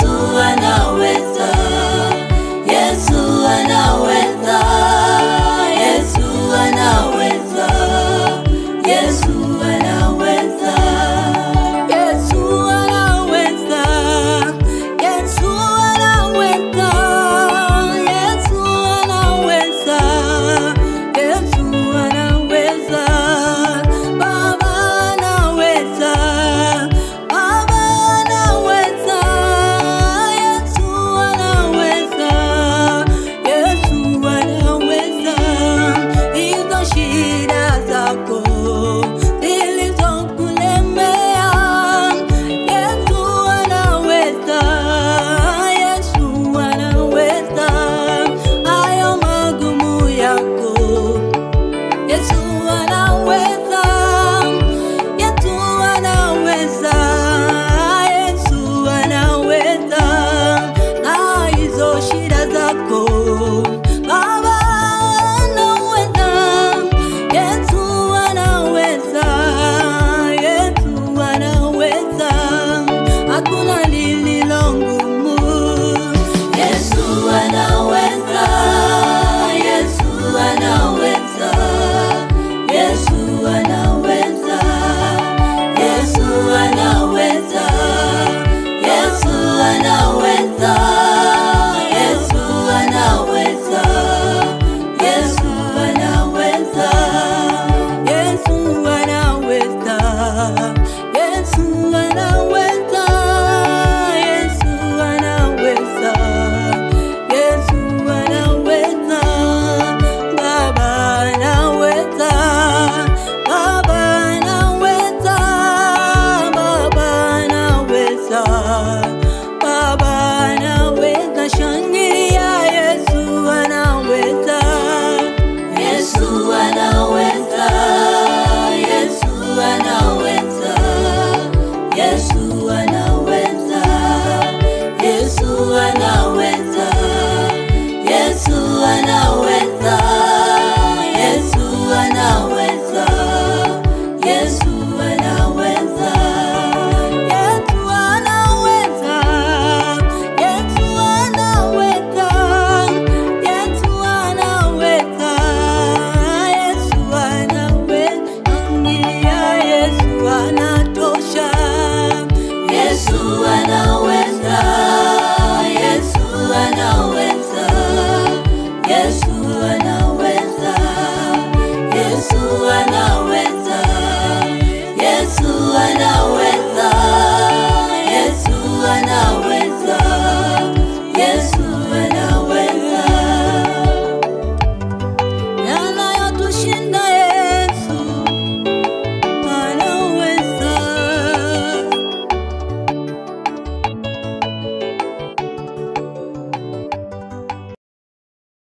anaweza, Yesu anaweza, Yesu anaweza, Yesu anaweza, Yesu anaweza, Yesu anaweza, Yesu anaweza, Yesu anaweza, Baba anaweza, Baba anaweza, Yesu anaweza, Yesu anaweza. Hizo shida zako zilizokulemea, Yesu anaweza, Yesu anaweza. Hayo magumu yako, Yesu anaweza, Yesu anaweza, Yesu anaweza. Na hizo shida zako Baba anaweza, Yesu anaweza, Yesu anaweza. Hakuna lililo ngumu, Yesu anaweza, Yesu anaweza, Yesu anaweza, Yesu anaweza, Yesu anaweza, Yesu anaweza, Yesu anaweza, Yesu anaweza, Yesu anaweza, Yesu anaweza, Yesu anaweza. Baba anaweza, Baba anaweza, Baba anaweza.